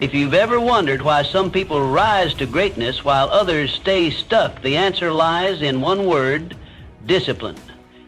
If you've ever wondered why some people rise to greatness while others stay stuck, the answer lies in one word: discipline.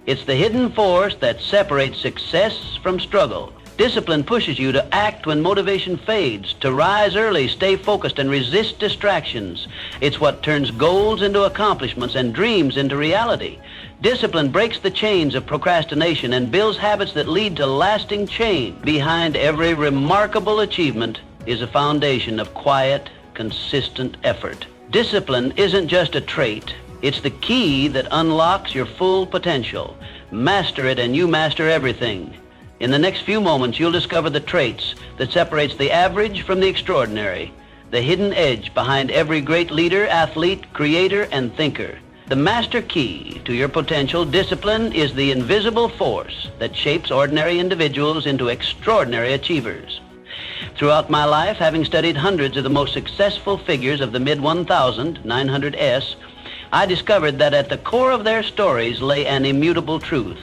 It's the hidden force that separates success from struggle. Discipline pushes you to act when motivation fades, to rise early, stay focused, and resist distractions. It's what turns goals into accomplishments and dreams into reality. Discipline breaks the chains of procrastination and builds habits that lead to lasting change. Behind every remarkable achievement is a foundation of quiet, consistent effort. Discipline isn't just a trait. It's the key that unlocks your full potential. Master it and you master everything. In the next few moments, you'll discover the traits that separates the average from the extraordinary, the hidden edge behind every great leader, athlete, creator, and thinker. The master key to your potential. Discipline is the invisible force that shapes ordinary individuals into extraordinary achievers. Throughout my life, having studied hundreds of the most successful figures of the mid-1900s, I discovered that at the core of their stories lay an immutable truth: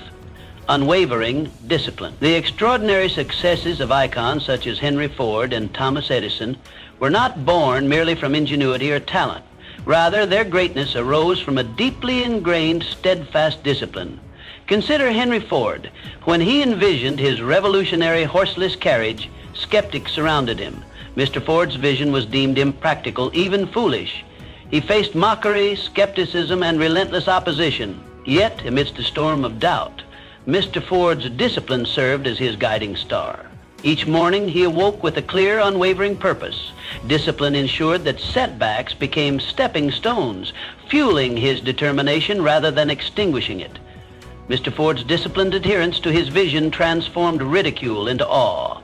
unwavering discipline. The extraordinary successes of icons such as Henry Ford and Thomas Edison were not born merely from ingenuity or talent. Rather, their greatness arose from a deeply ingrained, steadfast discipline. Consider Henry Ford. When he envisioned his revolutionary horseless carriage, skeptics surrounded him. Mr. Ford's vision was deemed impractical, even foolish. He faced mockery, skepticism, and relentless opposition. Yet, amidst a storm of doubt, Mr. Ford's discipline served as his guiding star. Each morning, he awoke with a clear, unwavering purpose. Discipline ensured that setbacks became stepping stones, fueling his determination rather than extinguishing it. Mr. Ford's disciplined adherence to his vision transformed ridicule into awe,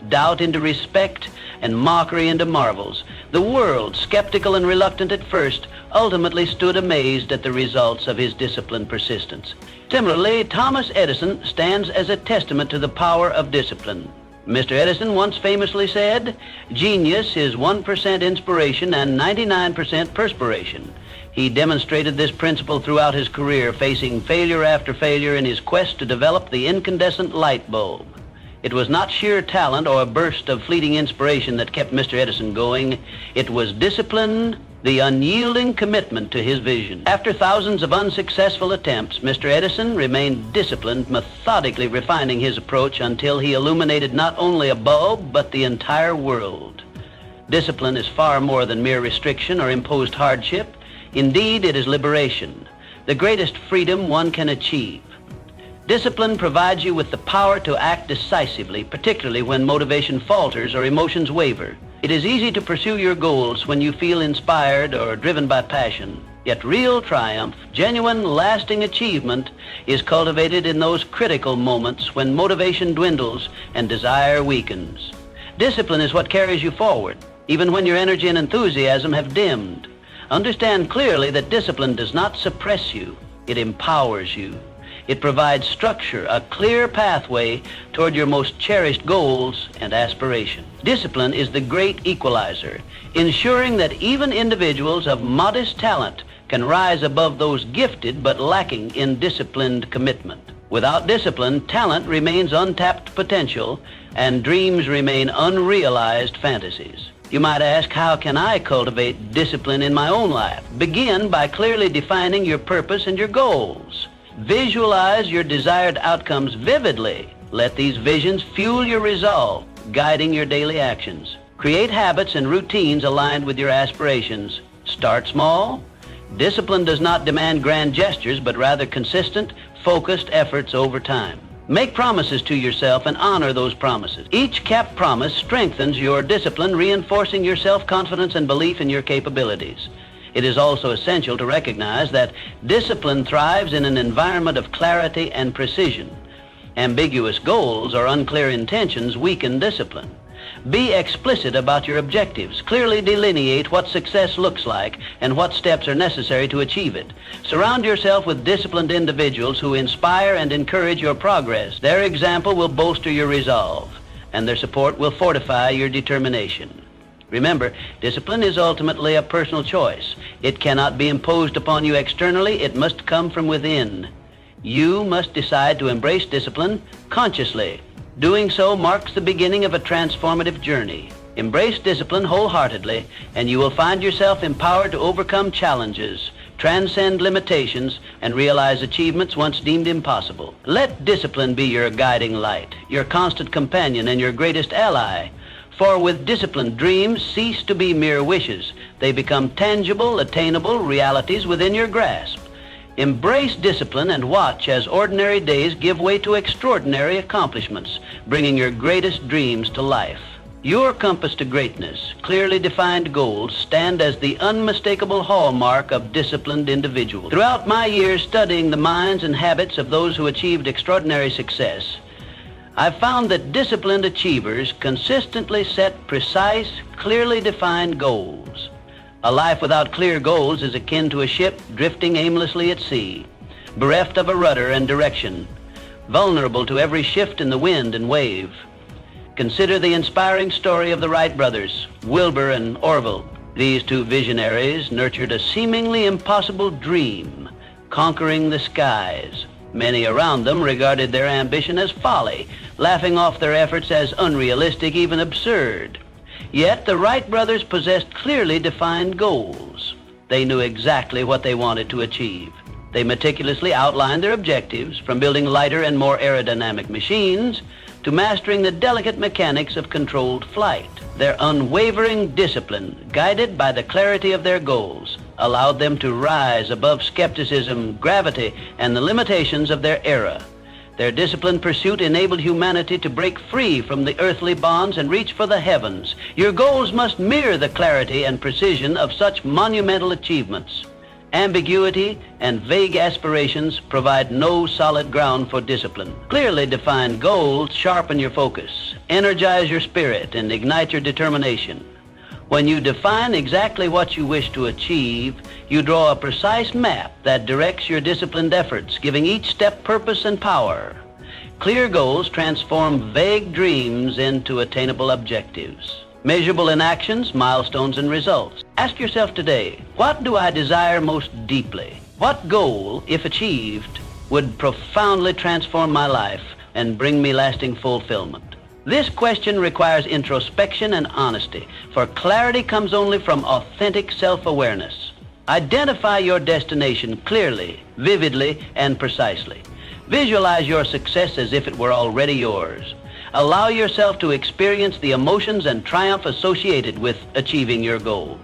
doubt into respect, and mockery into marvels. The world, skeptical and reluctant at first, ultimately stood amazed at the results of his disciplined persistence. Similarly, Thomas Edison stands as a testament to the power of discipline. Mr. Edison once famously said, "Genius is 1% inspiration and 99% perspiration." He demonstrated this principle throughout his career, facing failure after failure in his quest to develop the incandescent light bulb. It was not sheer talent or a burst of fleeting inspiration that kept Mr. Edison going. It was discipline, the unyielding commitment to his vision. After thousands of unsuccessful attempts, Mr. Edison remained disciplined, methodically refining his approach until he illuminated not only a bulb, but the entire world. Discipline is far more than mere restriction or imposed hardship. Indeed, it is liberation, the greatest freedom one can achieve. Discipline provides you with the power to act decisively, particularly when motivation falters or emotions waver. It is easy to pursue your goals when you feel inspired or driven by passion. Yet real triumph, genuine, lasting achievement is cultivated in those critical moments when motivation dwindles and desire weakens. Discipline is what carries you forward, even when your energy and enthusiasm have dimmed. Understand clearly that discipline does not suppress you, it empowers you. It provides structure, a clear pathway toward your most cherished goals and aspirations. Discipline is the great equalizer, ensuring that even individuals of modest talent can rise above those gifted but lacking in disciplined commitment. Without discipline, talent remains untapped potential and dreams remain unrealized fantasies. You might ask, how can I cultivate discipline in my own life? Begin by clearly defining your purpose and your goals. Visualize your desired outcomes vividly. Let these visions fuel your resolve, guiding your daily actions. Create habits and routines aligned with your aspirations. Start small. Discipline does not demand grand gestures, but rather consistent, focused efforts over time. Make promises to yourself and honor those promises. Each kept promise strengthens your discipline, reinforcing your self-confidence and belief in your capabilities. It is also essential to recognize that discipline thrives in an environment of clarity and precision. Ambiguous goals or unclear intentions weaken discipline. Be explicit about your objectives. Clearly delineate what success looks like and what steps are necessary to achieve it. Surround yourself with disciplined individuals who inspire and encourage your progress. Their example will bolster your resolve, and their support will fortify your determination. Remember, discipline is ultimately a personal choice. It cannot be imposed upon you externally. It must come from within. You must decide to embrace discipline consciously. Doing so marks the beginning of a transformative journey. Embrace discipline wholeheartedly, and you will find yourself empowered to overcome challenges, transcend limitations, and realize achievements once deemed impossible. Let discipline be your guiding light, your constant companion, and your greatest ally. For with discipline, dreams cease to be mere wishes. They become tangible, attainable realities within your grasp. Embrace discipline and watch as ordinary days give way to extraordinary accomplishments, bringing your greatest dreams to life. Your compass to greatness, clearly defined goals, stand as the unmistakable hallmark of disciplined individuals. Throughout my years studying the minds and habits of those who achieved extraordinary success, I've found that disciplined achievers consistently set precise, clearly defined goals. A life without clear goals is akin to a ship drifting aimlessly at sea, bereft of a rudder and direction, vulnerable to every shift in the wind and wave. Consider the inspiring story of the Wright brothers, Wilbur and Orville. These two visionaries nurtured a seemingly impossible dream, conquering the skies. Many around them regarded their ambition as folly, laughing off their efforts as unrealistic, even absurd. Yet the Wright brothers possessed clearly defined goals. They knew exactly what they wanted to achieve. They meticulously outlined their objectives, from building lighter and more aerodynamic machines to mastering the delicate mechanics of controlled flight. Their unwavering discipline, guided by the clarity of their goals, allowed them to rise above skepticism, gravity, and the limitations of their era. Their disciplined pursuit enabled humanity to break free from the earthly bonds and reach for the heavens. Your goals must mirror the clarity and precision of such monumental achievements. Ambiguity and vague aspirations provide no solid ground for discipline. Clearly defined goals sharpen your focus, energize your spirit, and ignite your determination. When you define exactly what you wish to achieve, you draw a precise map that directs your disciplined efforts, giving each step purpose and power. Clear goals transform vague dreams into attainable objectives, measurable in actions, milestones, and results. Ask yourself today, what do I desire most deeply? What goal, if achieved, would profoundly transform my life and bring me lasting fulfillment? This question requires introspection and honesty, for clarity comes only from authentic self-awareness. Identify your destination clearly, vividly, and precisely. Visualize your success as if it were already yours. Allow yourself to experience the emotions and triumph associated with achieving your goal.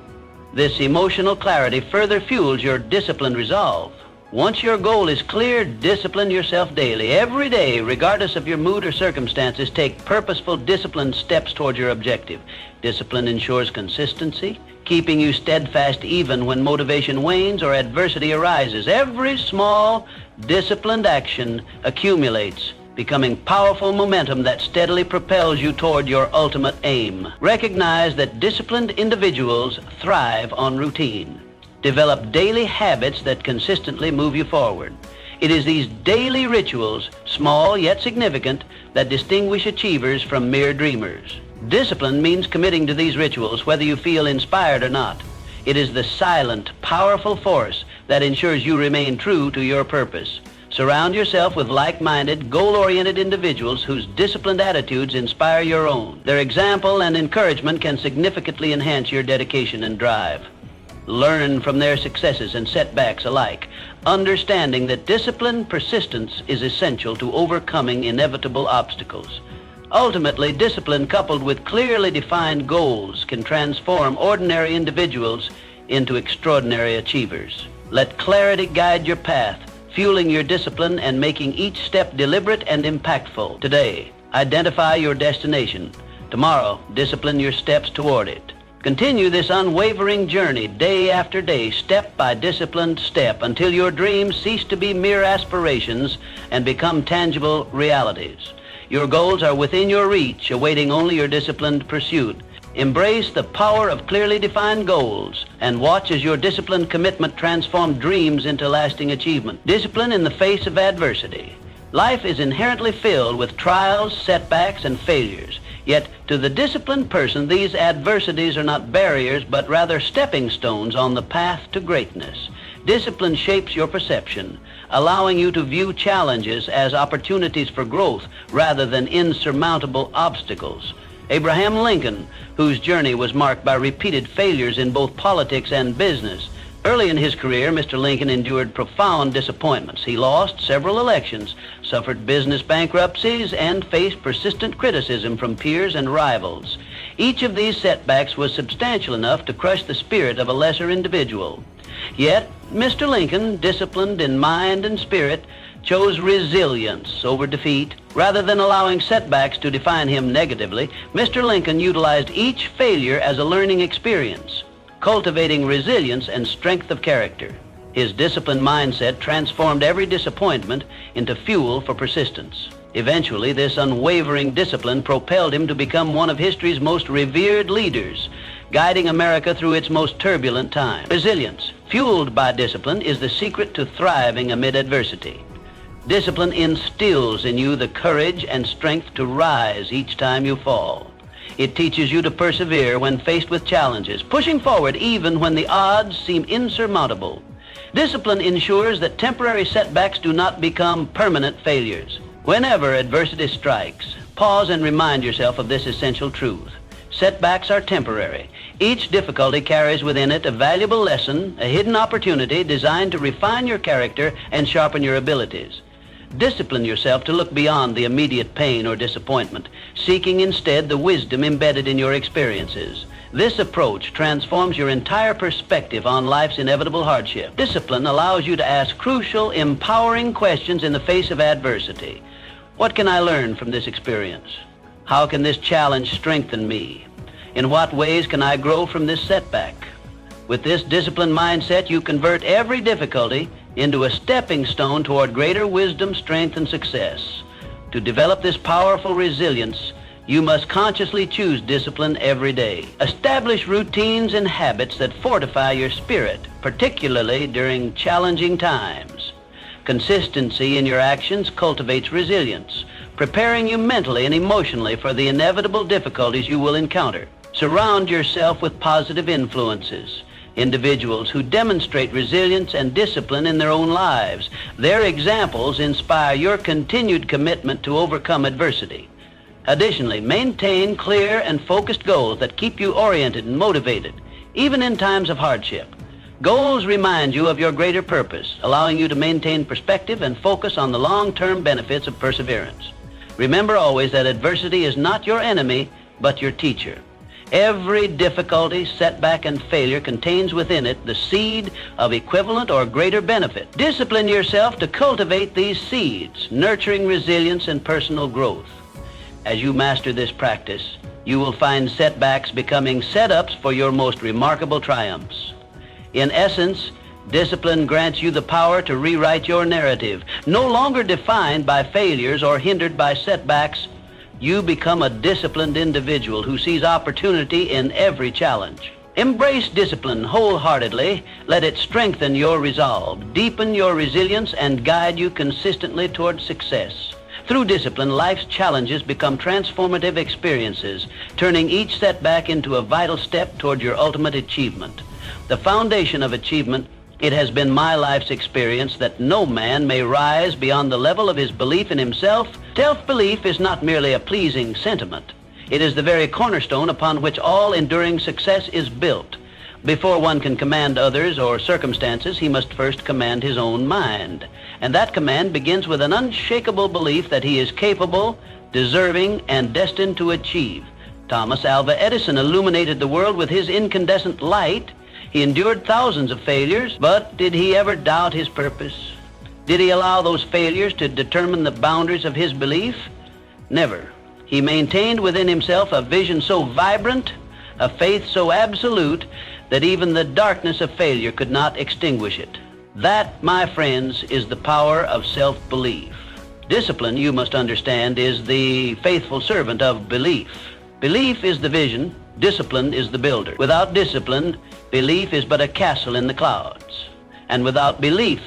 This emotional clarity further fuels your disciplined resolve. Once your goal is clear, discipline yourself daily. Every day, regardless of your mood or circumstances, take purposeful, disciplined steps toward your objective. Discipline ensures consistency, keeping you steadfast even when motivation wanes or adversity arises. Every small, disciplined action accumulates, becoming powerful momentum that steadily propels you toward your ultimate aim. Recognize that disciplined individuals thrive on routine. Develop daily habits that consistently move you forward. It is these daily rituals, small yet significant, that distinguish achievers from mere dreamers. Discipline means committing to these rituals whether you feel inspired or not. It is the silent, powerful force that ensures you remain true to your purpose. Surround yourself with like-minded, goal-oriented individuals whose disciplined attitudes inspire your own. Their example and encouragement can significantly enhance your dedication and drive. Learn from their successes and setbacks alike, understanding that disciplined persistence is essential to overcoming inevitable obstacles. Ultimately, discipline coupled with clearly defined goals can transform ordinary individuals into extraordinary achievers. Let clarity guide your path, fueling your discipline and making each step deliberate and impactful. Today, identify your destination. Tomorrow, discipline your steps toward it. Continue this unwavering journey day after day, step by disciplined step, until your dreams cease to be mere aspirations and become tangible realities. Your goals are within your reach, awaiting only your disciplined pursuit. Embrace the power of clearly defined goals and watch as your disciplined commitment transforms dreams into lasting achievement. Discipline in the face of adversity. Life is inherently filled with trials, setbacks, and failures. Yet, to the disciplined person, these adversities are not barriers, but rather stepping stones on the path to greatness. Discipline shapes your perception, allowing you to view challenges as opportunities for growth rather than insurmountable obstacles. Abraham Lincoln, whose journey was marked by repeated failures in both politics and business. Early in his career, Mr. Lincoln endured profound disappointments. He lost several elections, suffered business bankruptcies, and faced persistent criticism from peers and rivals. Each of these setbacks was substantial enough to crush the spirit of a lesser individual. Yet, Mr. Lincoln, disciplined in mind and spirit, chose resilience over defeat. Rather than allowing setbacks to define him negatively, Mr. Lincoln utilized each failure as a learning experience, cultivating resilience and strength of character. His disciplined mindset transformed every disappointment into fuel for persistence. Eventually, this unwavering discipline propelled him to become one of history's most revered leaders, guiding America through its most turbulent time. Resilience, fueled by discipline, is the secret to thriving amid adversity. Discipline instills in you the courage and strength to rise each time you fall. It teaches you to persevere when faced with challenges, pushing forward even when the odds seem insurmountable. Discipline ensures that temporary setbacks do not become permanent failures. Whenever adversity strikes, pause and remind yourself of this essential truth. Setbacks are temporary. Each difficulty carries within it a valuable lesson, a hidden opportunity designed to refine your character and sharpen your abilities. Discipline yourself to look beyond the immediate pain or disappointment, seeking instead the wisdom embedded in your experiences. This approach transforms your entire perspective on life's inevitable hardship. Discipline allows you to ask crucial, empowering questions in the face of adversity. What can I learn from this experience? How can this challenge strengthen me? In what ways can I grow from this setback? With this disciplined mindset, you convert every difficulty into a stepping stone toward greater wisdom, strength, and success. To develop this powerful resilience, you must consciously choose discipline every day. Establish routines and habits that fortify your spirit, particularly during challenging times. Consistency in your actions cultivates resilience, preparing you mentally and emotionally for the inevitable difficulties you will encounter. Surround yourself with positive influences, individuals who demonstrate resilience and discipline in their own lives. Their examples inspire your continued commitment to overcome adversity. Additionally, maintain clear and focused goals that keep you oriented and motivated, even in times of hardship. Goals remind you of your greater purpose, allowing you to maintain perspective and focus on the long-term benefits of perseverance. Remember always that adversity is not your enemy, but your teacher. Every difficulty, setback, and failure contains within it the seed of equivalent or greater benefit. Discipline yourself to cultivate these seeds, nurturing resilience and personal growth. As you master this practice, you will find setbacks becoming setups for your most remarkable triumphs. In essence, discipline grants you the power to rewrite your narrative. No longer defined by failures or hindered by setbacks, you become a disciplined individual who sees opportunity in every challenge. Embrace discipline wholeheartedly. Let it strengthen your resolve, deepen your resilience, and guide you consistently toward success. Through discipline, life's challenges become transformative experiences, turning each setback into a vital step toward your ultimate achievement. The foundation of achievement, it has been my life's experience that no man may rise beyond the level of his belief in himself. Self-belief is not merely a pleasing sentiment. It is the very cornerstone upon which all enduring success is built. Before one can command others or circumstances, he must first command his own mind. And that command begins with an unshakable belief that he is capable, deserving, and destined to achieve. Thomas Alva Edison illuminated the world with his incandescent light. He endured thousands of failures, but did he ever doubt his purpose? Did he allow those failures to determine the boundaries of his belief? Never. He maintained within himself a vision so vibrant, a faith so absolute, that even the darkness of failure could not extinguish it. That, my friends, is the power of self-belief. Discipline, you must understand, is the faithful servant of belief. Belief is the vision, discipline is the builder. Without discipline, belief is but a castle in the clouds. And without belief,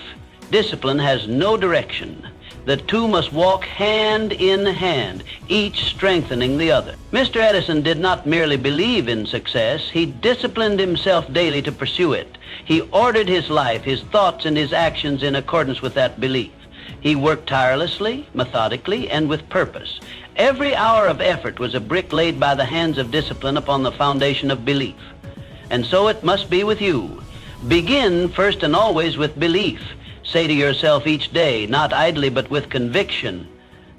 discipline has no direction. The two must walk hand in hand, each strengthening the other. Mr. Edison did not merely believe in success, he disciplined himself daily to pursue it. He ordered his life, his thoughts, and his actions in accordance with that belief. He worked tirelessly, methodically, and with purpose. Every hour of effort was a brick laid by the hands of discipline upon the foundation of belief. And so it must be with you. Begin first and always with belief. Say to yourself each day, not idly but with conviction,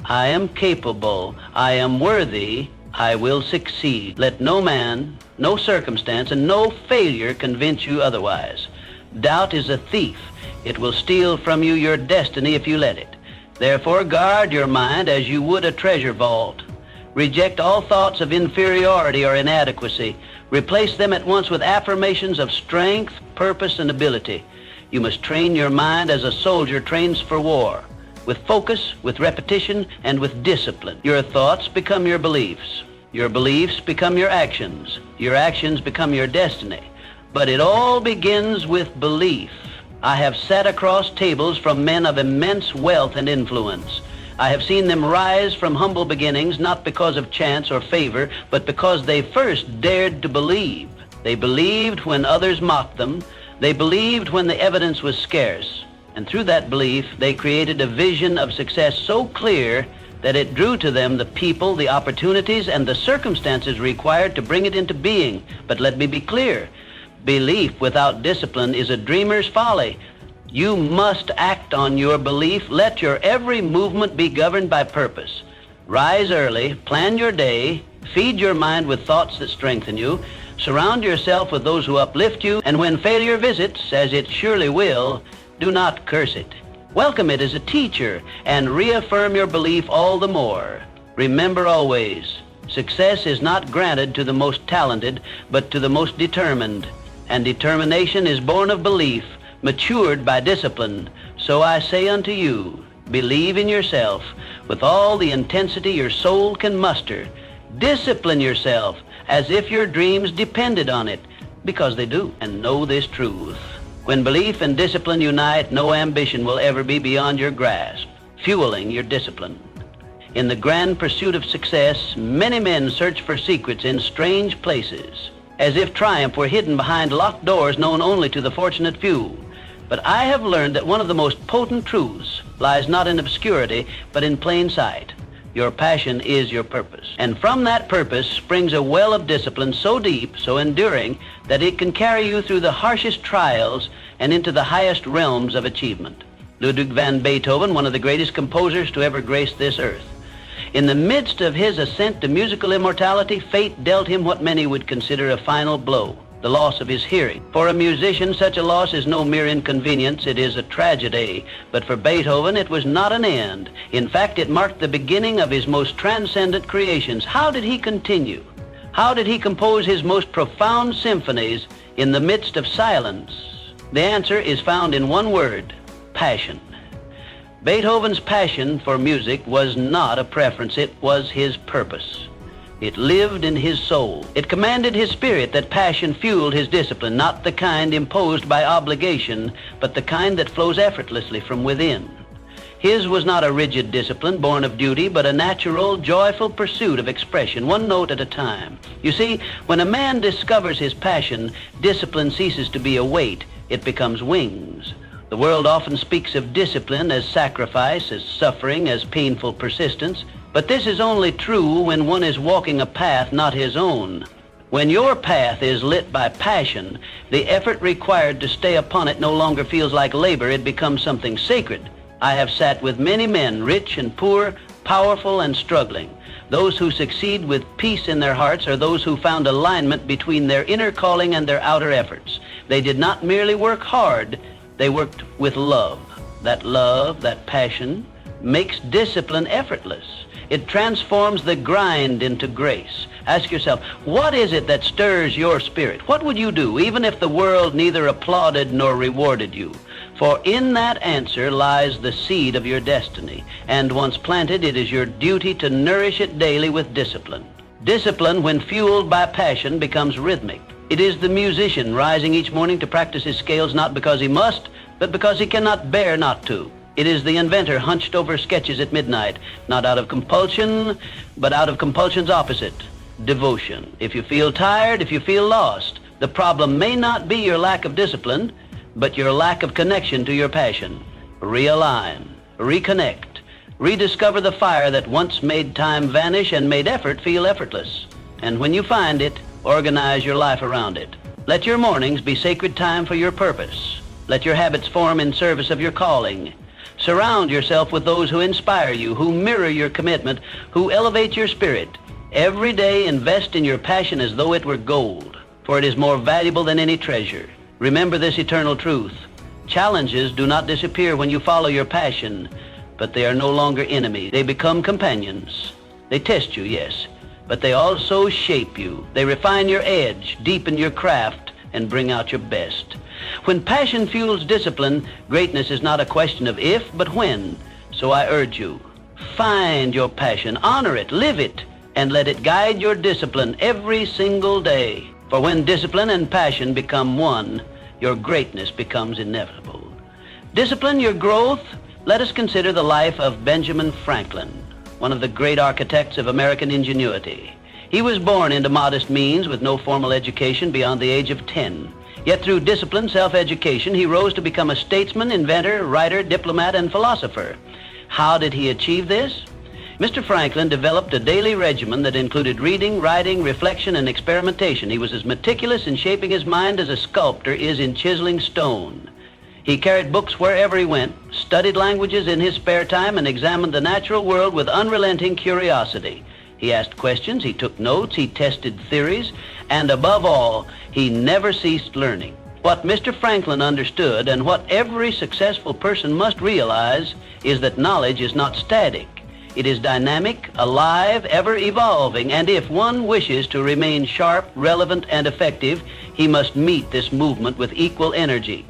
I am capable, I am worthy, I will succeed. Let no man, no circumstance, and no failure convince you otherwise. Doubt is a thief. It will steal from you your destiny if you let it. Therefore, guard your mind as you would a treasure vault. Reject all thoughts of inferiority or inadequacy. Replace them at once with affirmations of strength, purpose, and ability. You must train your mind as a soldier trains for war, with focus, with repetition, and with discipline. Your thoughts become your beliefs. Your beliefs become your actions. Your actions become your destiny. But it all begins with belief. I have sat across tables from men of immense wealth and influence. I have seen them rise from humble beginnings, not because of chance or favor, but because they first dared to believe. They believed when others mocked them. They believed when the evidence was scarce. And through that belief, they created a vision of success so clear that it drew to them the people, the opportunities, and the circumstances required to bring it into being. But let me be clear. Belief without discipline is a dreamer's folly. You must act on your belief. Let your every movement be governed by purpose. Rise early, plan your day, feed your mind with thoughts that strengthen you, surround yourself with those who uplift you, and when failure visits, as it surely will, do not curse it. Welcome it as a teacher and reaffirm your belief all the more. Remember always, success is not granted to the most talented, but to the most determined. And determination is born of belief, matured by discipline. So I say unto you, believe in yourself with all the intensity your soul can muster. Discipline yourself as if your dreams depended on it, because they do. And know this truth. When belief and discipline unite, no ambition will ever be beyond your grasp, fueling your discipline. In the grand pursuit of success, many men search for secrets in strange places, as if triumph were hidden behind locked doors known only to the fortunate few. But I have learned that one of the most potent truths lies not in obscurity, but in plain sight. Your passion is your purpose. And from that purpose springs a well of discipline so deep, so enduring, that it can carry you through the harshest trials and into the highest realms of achievement. Ludwig van Beethoven, one of the greatest composers to ever grace this earth. In the midst of his ascent to musical immortality, fate dealt him what many would consider a final blow, the loss of his hearing. For a musician, such a loss is no mere inconvenience, it is a tragedy. But for Beethoven, it was not an end. In fact, it marked the beginning of his most transcendent creations. How did he continue? How did he compose his most profound symphonies in the midst of silence? The answer is found in one word: passion. Beethoven's passion for music was not a preference, it was his purpose. It lived in his soul. It commanded his spirit. That passion fueled his discipline, not the kind imposed by obligation, but the kind that flows effortlessly from within. His was not a rigid discipline born of duty, but a natural, joyful pursuit of expression, one note at a time. You see, when a man discovers his passion, discipline ceases to be a weight. It becomes wings. The world often speaks of discipline as sacrifice, as suffering, as painful persistence. But this is only true when one is walking a path not his own. When your path is lit by passion, the effort required to stay upon it no longer feels like labor, it becomes something sacred. I have sat with many men, rich and poor, powerful and struggling. Those who succeed with peace in their hearts are those who found alignment between their inner calling and their outer efforts. They did not merely work hard, they worked with love. That passion, makes discipline effortless. It transforms the grind into grace. Ask yourself, what is it that stirs your spirit? What would you do even if the world neither applauded nor rewarded you? For in that answer lies the seed of your destiny. And once planted, it is your duty to nourish it daily with discipline. Discipline, when fueled by passion, becomes rhythmic. It is the musician rising each morning to practice his scales not because he must, but because he cannot bear not to. It is the inventor hunched over sketches at midnight, not out of compulsion, but out of compulsion's opposite, devotion. If you feel tired, if you feel lost, the problem may not be your lack of discipline, but your lack of connection to your passion. Realign, reconnect, Rediscover the fire that once made time vanish and made effort feel effortless. And when you find it, organize your life around it. Let your mornings be sacred time for your purpose. Let your habits form in service of your calling. Surround yourself with those who inspire you, who mirror your commitment, who elevate your spirit. Every day invest in your passion as though it were gold, for it is more valuable than any treasure. Remember this eternal truth. Challenges do not disappear when you follow your passion, but they are no longer enemies. They become companions. They test you, yes, but they also shape you. They refine your edge, deepen your craft, and bring out your best. When passion fuels discipline, greatness is not a question of if, but when. So I urge you, find your passion, honor it, live it, and let it guide your discipline every single day. For when discipline and passion become one, your greatness becomes inevitable. Discipline your growth. Let us consider the life of Benjamin Franklin, one of the great architects of American ingenuity. He was born into modest means with no formal education beyond the age of 10. Yet through discipline, self-education, he rose to become a statesman, inventor, writer, diplomat, and philosopher. How did he achieve this? Mr. Franklin developed a daily regimen that included reading, writing, reflection, and experimentation. He was as meticulous in shaping his mind as a sculptor is in chiseling stone. He carried books wherever he went, studied languages in his spare time, and examined the natural world with unrelenting curiosity. He asked questions, he took notes, he tested theories, and above all, he never ceased learning. What Mr. Franklin understood, and what every successful person must realize, is that knowledge is not static. It is dynamic, alive, ever evolving, and if one wishes to remain sharp, relevant, and effective, he must meet this movement with equal energy.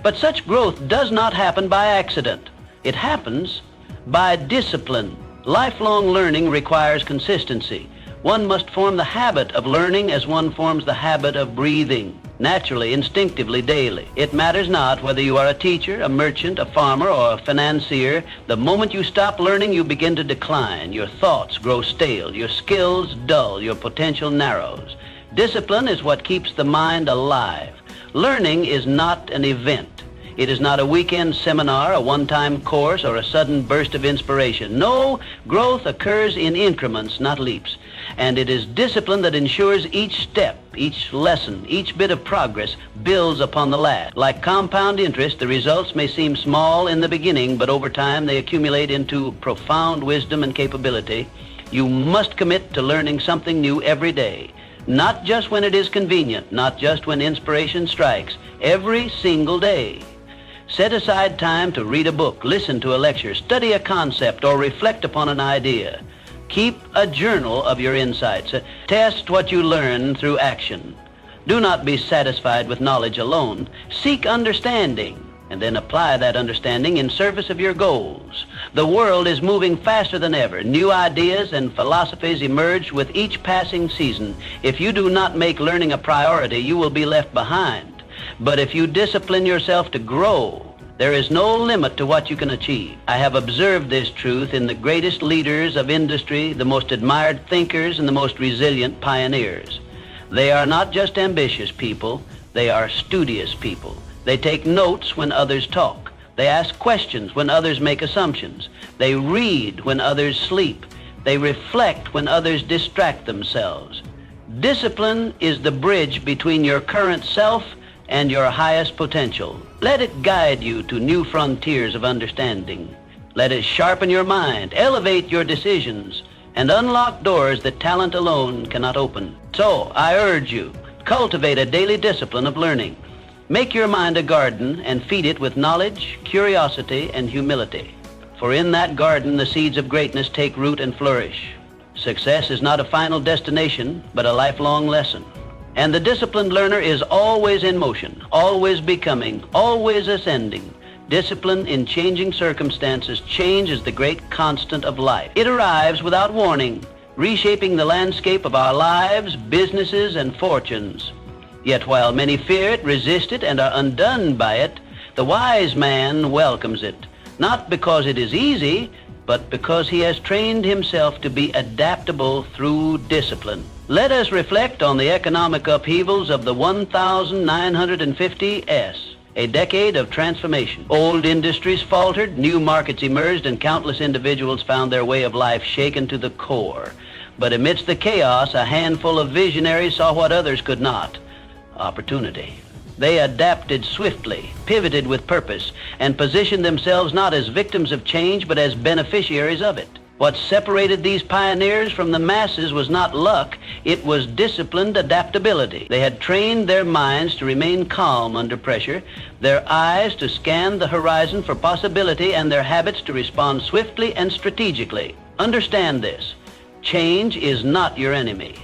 But such growth does not happen by accident. It happens by discipline. Lifelong learning requires consistency. One must form the habit of learning as one forms the habit of breathing, naturally, instinctively, daily. It matters not whether you are a teacher, a merchant, a farmer, or a financier. The moment you stop learning, you begin to decline. Your thoughts grow stale, your skills dull, your potential narrows. Discipline is what keeps the mind alive. Learning is not an event. It is not a weekend seminar, a one-time course, or a sudden burst of inspiration. No, growth occurs in increments, not leaps. And it is discipline that ensures each step, each lesson, each bit of progress builds upon the last. Like compound interest, the results may seem small in the beginning, but over time they accumulate into profound wisdom and capability. You must commit to learning something new every day. Not just when it is convenient, not just when inspiration strikes, every single day. Set aside time to read a book, listen to a lecture, study a concept, or reflect upon an idea. Keep a journal of your insights. Test what you learn through action. Do not be satisfied with knowledge alone. Seek understanding, and then apply that understanding in service of your goals. The world is moving faster than ever. New ideas and philosophies emerge with each passing season. If you do not make learning a priority, you will be left behind. But if you discipline yourself to grow, there is no limit to what you can achieve. I have observed this truth in the greatest leaders of industry, the most admired thinkers, and the most resilient pioneers. They are not just ambitious people, they are studious people. They take notes when others talk. They ask questions when others make assumptions. They read when others sleep. They reflect when others distract themselves. Discipline is the bridge between your current self and your highest potential. Let it guide you to new frontiers of understanding. Let it sharpen your mind, elevate your decisions, and unlock doors that talent alone cannot open. So, I urge you, cultivate a daily discipline of learning. Make your mind a garden and feed it with knowledge, curiosity, and humility. For in that garden, the seeds of greatness take root and flourish. Success is not a final destination, but a lifelong lesson. And the disciplined learner is always in motion, always becoming, always ascending. Discipline in changing circumstances. Change is the great constant of life. It arrives without warning, reshaping the landscape of our lives, businesses, and fortunes. Yet while many fear it, resist it, and are undone by it, the wise man welcomes it, not because it is easy, but because he has trained himself to be adaptable through discipline. Let us reflect on the economic upheavals of the 1950s. a decade of transformation. Old industries faltered, new markets emerged, and countless individuals found their way of life shaken to the core. But amidst the chaos, a handful of visionaries saw what others could not: opportunity. They adapted swiftly, pivoted with purpose, and positioned themselves not as victims of change, but as beneficiaries of it. What separated these pioneers from the masses was not luck, it was disciplined adaptability. They had trained their minds to remain calm under pressure, their eyes to scan the horizon for possibility, and their habits to respond swiftly and strategically. Understand this: change is not your enemy.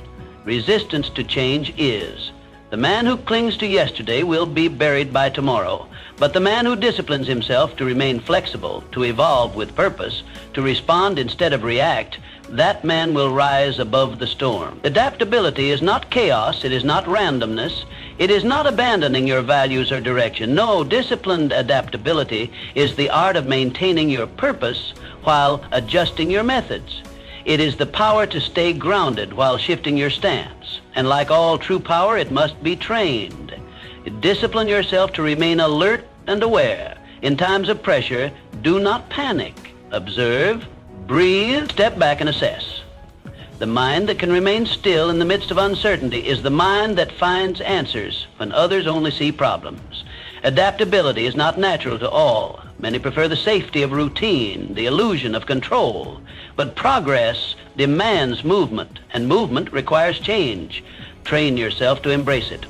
Resistance to change is. The man who clings to yesterday will be buried by tomorrow, but the man who disciplines himself to remain flexible, to evolve with purpose, to respond instead of react, that man will rise above the storm. Adaptability is not chaos, it is not randomness, it is not abandoning your values or direction. No, disciplined adaptability is the art of maintaining your purpose while adjusting your methods. It is the power to stay grounded while shifting your stance. And like all true power, it must be trained. Discipline yourself to remain alert and aware. In times of pressure, do not panic. Observe, breathe, step back and assess. The mind that can remain still in the midst of uncertainty is the mind that finds answers when others only see problems. Adaptability is not natural to all. Many prefer the safety of routine, the illusion of control. But progress demands movement, and movement requires change. Train yourself to embrace it.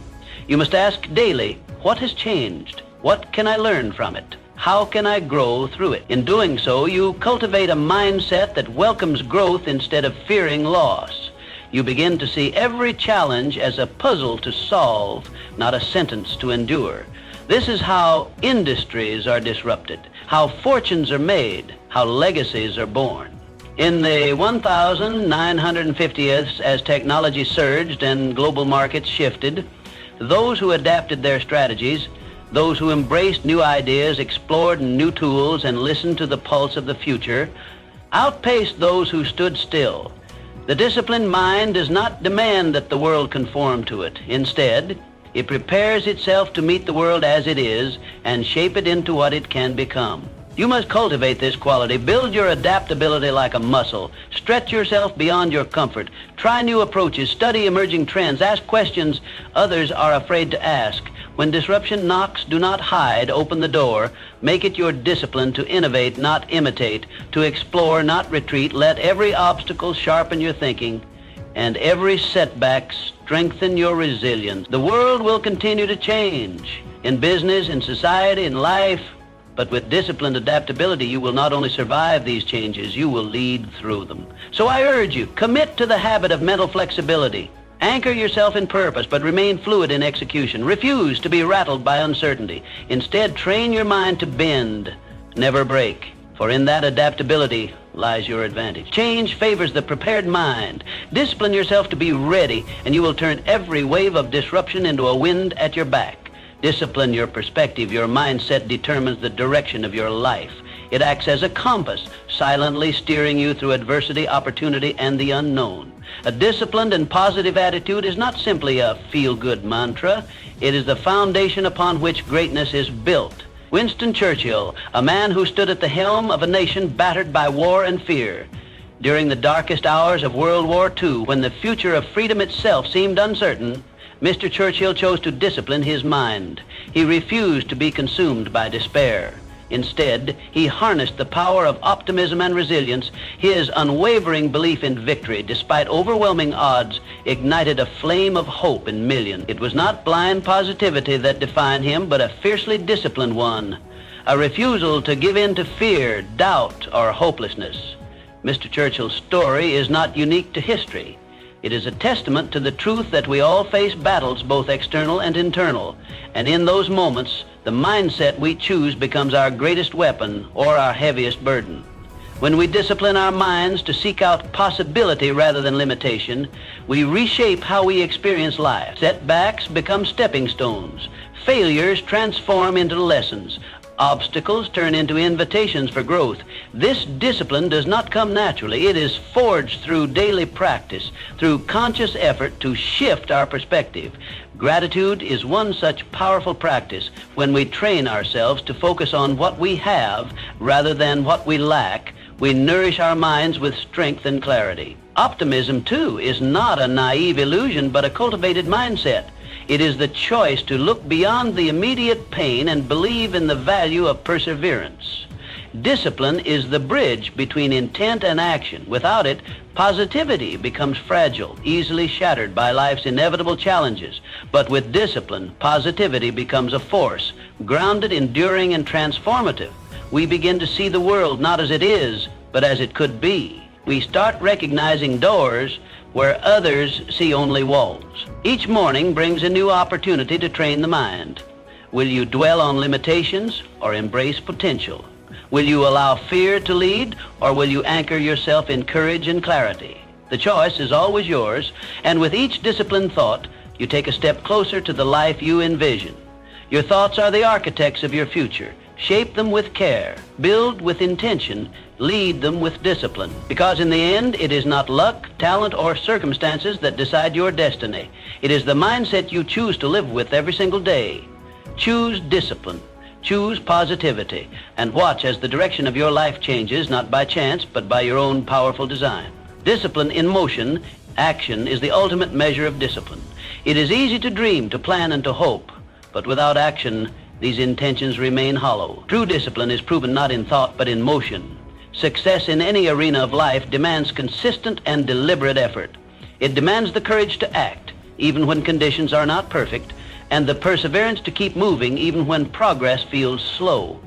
You must ask daily, what has changed? What can I learn from it? How can I grow through it? In doing so, you cultivate a mindset that welcomes growth instead of fearing loss. You begin to see every challenge as a puzzle to solve, not a sentence to endure. This is how industries are disrupted, how fortunes are made, how legacies are born. In the 1950s, as technology surged and global markets shifted, those who adapted their strategies, those who embraced new ideas, explored new tools, and listened to the pulse of the future, outpaced those who stood still. The disciplined mind does not demand that the world conform to it. Instead, it prepares itself to meet the world as it is and shape it into what it can become. You must cultivate this quality. Build your adaptability like a muscle. Stretch yourself beyond your comfort. Try new approaches. Study emerging trends. Ask questions others are afraid to ask. When disruption knocks, do not hide. Open the door. Make it your discipline to innovate, not imitate, to explore, not retreat. Let every obstacle sharpen your thinking, and every setback strengthen your resilience. The world will continue to change in business, in society, in life, but with disciplined adaptability, you will not only survive these changes, you will lead through them. So I urge you, commit to the habit of mental flexibility. Anchor yourself in purpose, but remain fluid in execution. Refuse to be rattled by uncertainty. Instead, train your mind to bend, never break. For in that adaptability lies your advantage. Change favors the prepared mind. Discipline yourself to be ready, and you will turn every wave of disruption into a wind at your back. Discipline your perspective. Your mindset determines the direction of your life. It acts as a compass, silently steering you through adversity, opportunity, and the unknown. A disciplined and positive attitude is not simply a feel-good mantra. It is the foundation upon which greatness is built. Winston Churchill, a man who stood at the helm of a nation battered by war and fear. During the darkest hours of World War II, when the future of freedom itself seemed uncertain, Mr. Churchill chose to discipline his mind. He refused to be consumed by despair. Instead, he harnessed the power of optimism and resilience. His unwavering belief in victory, despite overwhelming odds, ignited a flame of hope in millions. It was not blind positivity that defined him, but a fiercely disciplined one, a refusal to give in to fear, doubt, or hopelessness. Mr. Churchill's story is not unique to history. It is a testament to the truth that we all face battles, both external and internal, and in those moments, the mindset we choose becomes our greatest weapon or our heaviest burden. When we discipline our minds to seek out possibility rather than limitation, we reshape how we experience life. Setbacks become stepping stones. Failures transform into lessons. Obstacles turn into invitations for growth. This discipline does not come naturally. It is forged through daily practice, through conscious effort to shift our perspective. Gratitude is one such powerful practice when we train ourselves to focus on what we have rather than what we lack. We nourish our minds with strength and clarity. Optimism, too, is not a naive illusion, but a cultivated mindset. It is the choice to look beyond the immediate pain and believe in the value of perseverance. Discipline is the bridge between intent and action. Without it, positivity becomes fragile, easily shattered by life's inevitable challenges. But with discipline, positivity becomes a force, grounded, enduring, and transformative. We begin to see the world not as it is, but as it could be. We start recognizing doors where others see only walls. Each morning brings a new opportunity to train the mind. Will you dwell on limitations or embrace potential? Will you allow fear to lead, or will you anchor yourself in courage and clarity? The choice is always yours, and with each disciplined thought, you take a step closer to the life you envision. Your thoughts are the architects of your future. Shape them with care, build with intention, lead them with discipline. Because in the end, it is not luck, talent, or circumstances that decide your destiny. It is the mindset you choose to live with every single day. Choose discipline, choose positivity, and watch as the direction of your life changes, not by chance, but by your own powerful design. Discipline in motion, action, is the ultimate measure of discipline. It is easy to dream, to plan, and to hope, but without action, these intentions remain hollow. True discipline is proven not in thought, but in motion. Success in any arena of life demands consistent and deliberate effort. It demands the courage to act, even when conditions are not perfect, and the perseverance to keep moving, even when progress feels slow.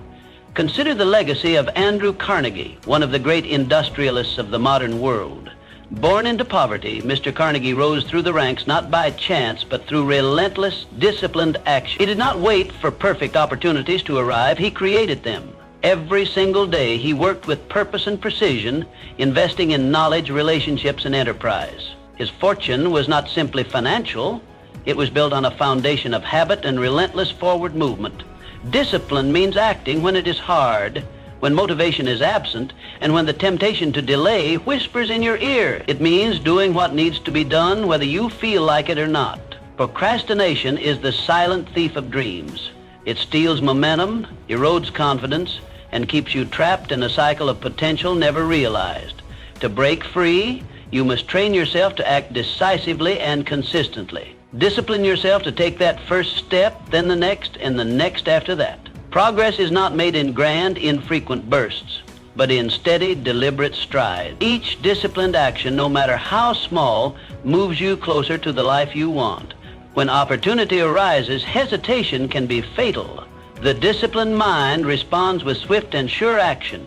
Consider the legacy of Andrew Carnegie, one of the great industrialists of the modern world. Born into poverty, Mr. Carnegie rose through the ranks not by chance, but through relentless, disciplined action. He did not wait for perfect opportunities to arrive. He created them. Every single day, he worked with purpose and precision, investing in knowledge, relationships, and enterprise. His fortune was not simply financial. It was built on a foundation of habit and relentless forward movement. Discipline means acting when it is hard, when motivation is absent, and when the temptation to delay whispers in your ear. It means doing what needs to be done whether you feel like it or not. Procrastination is the silent thief of dreams. It steals momentum, erodes confidence, and keeps you trapped in a cycle of potential never realized. To break free, you must train yourself to act decisively and consistently. Discipline yourself to take that first step, then the next, and the next after that. Progress is not made in grand, infrequent bursts, but in steady, deliberate strides. Each disciplined action, no matter how small, moves you closer to the life you want. When opportunity arises, hesitation can be fatal. The disciplined mind responds with swift and sure action.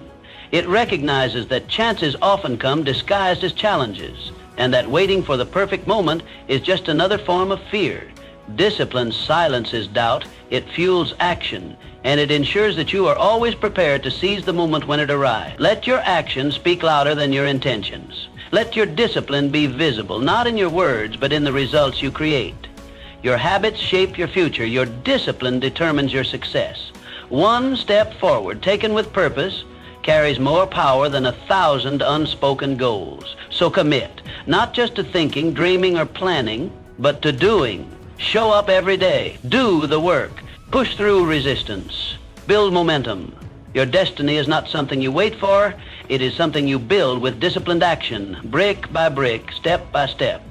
It recognizes that chances often come disguised as challenges, and that waiting for the perfect moment is just another form of fear. Discipline silences doubt, it fuels action, and it ensures that you are always prepared to seize the moment when it arrives. Let your actions speak louder than your intentions. Let your discipline be visible, not in your words, but in the results you create. Your habits shape your future. Your discipline determines your success. One step forward, taken with purpose, carries more power than 1,000 unspoken goals. So commit, not just to thinking, dreaming, or planning, but to doing. Show up every day. Do the work. Push through resistance. Build momentum. Your destiny is not something you wait for. It is something you build with disciplined action, brick by brick, step by step.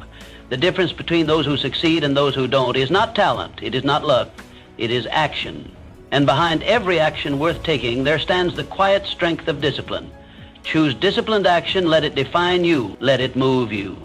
The difference between those who succeed and those who don't is not talent. It is not luck. It is action. And behind every action worth taking, there stands the quiet strength of discipline. Choose disciplined action. Let it define you. Let it move you.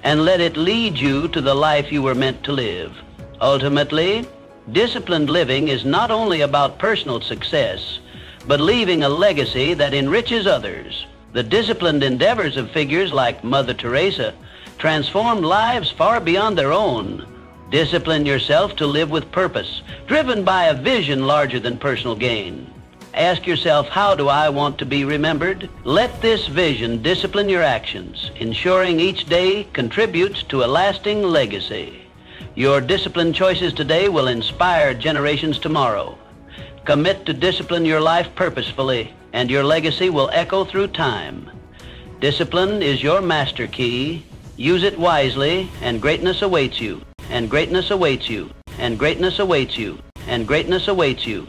And let it lead you to the life you were meant to live. Ultimately, disciplined living is not only about personal success, but leaving a legacy that enriches others. The disciplined endeavors of figures like Mother Teresa transformed lives far beyond their own. Discipline yourself to live with purpose, driven by a vision larger than personal gain. Ask yourself, how do I want to be remembered? Let this vision discipline your actions, ensuring each day contributes to a lasting legacy. Your disciplined choices today will inspire generations tomorrow. Commit to discipline your life purposefully, and your legacy will echo through time. Discipline is your master key. Use it wisely, and greatness awaits you. And greatness awaits you. And greatness awaits you. And greatness awaits you.